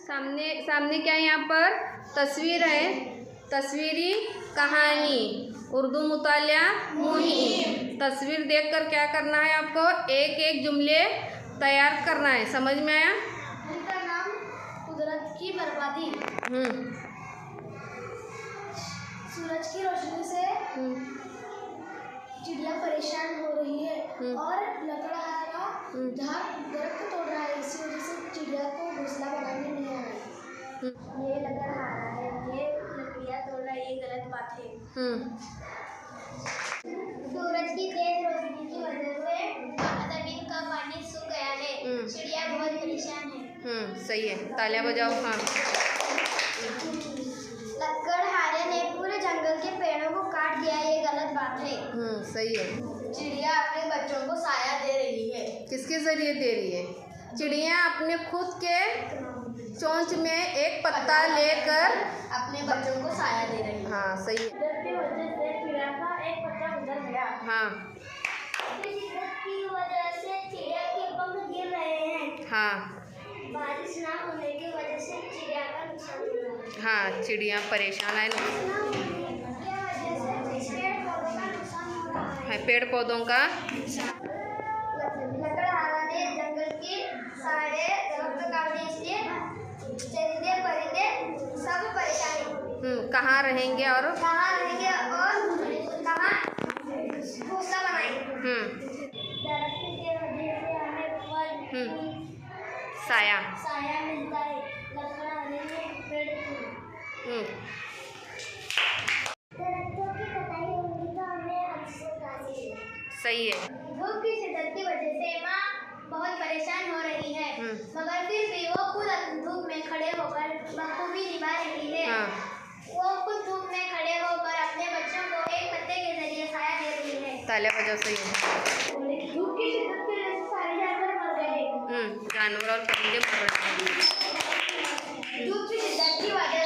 सामने सामने क्या है यहाँ पर तस्वीर है, तस्वीरी कहानी उर्दू मुतालिया मुहिम। तस्वीर देखकर क्या करना है आपको, एक एक जुमले तैयार करना है। समझ में आया? उनका नाम कुदरत की बर्बादी। सूरज की रोशनी से चिड़िया परेशान हो रही है और लकड़हारा दरख्त तोड़ रहा है, इसी वजह से चिड़िया को घोंसला बनाने नहीं आ रहा। ये लकड़हारा है, ये लकड़ियाँ तोड़ रहा है, ये गलत बात है। सूरज की तेज रोशनी की वजह से जमीन का पानी सूख गया है, चिड़िया बहुत परेशान है। सही है, तालियां बजाओ। हाँ। लकड़हारे ने पूरे जंगल के पेड़ों को काट दिया, ये गलत बात है। सही है। चिड़िया अपने बच्चों को साया दे रही है। किसके जरिए दे रही है? चिड़िया अपने खुद के चोंच में एक पत्ता लेकर अपने बच्चों को साया दे रही है। हाँ सही है। शिद्दत की वजह से चिड़िया का एक बच्चा उधर गया। हाँ। शिद्दत की वजह से चिड़िया के पंख गिर रहे हैं। हाँ। बारिश ना होने की वजह से चिड़िया का नुकसान हो रहा है। हाँ, चिड़िया परेशान है। पेड़ पौधों का लकड़हारा ने जंगल के सारे दरख्त काट दिए, इसलिए चरिंदे परिंदे सब परेशान। कहाँ रहेंगे और कहाँ घोंसला बनाएंगे। दरख्त के वजह से हमें फल साया मिलता है। लकड़हारे ने पेड़ तोड़े। दरख्तों की कटाई होगी तो हमें अफसोस आती है। सही है। धूप की शिद्दत की वजह से माँ बहुत परेशान हो रही है, मगर फिर भी वो खुद धूप में खड़े होकर बखूबी निभा रही है। वो खुद धूप में खड़े होकर अपने बच्चों को एक पत्ते के जरिए साया दे रही है। तालियां बजाओ। सही है। धूप की शिद्दत की वजह से सारे जानवर मर गए। जानवर और परिंदे मर रहे हैं। धूप की शिद्दत की वजह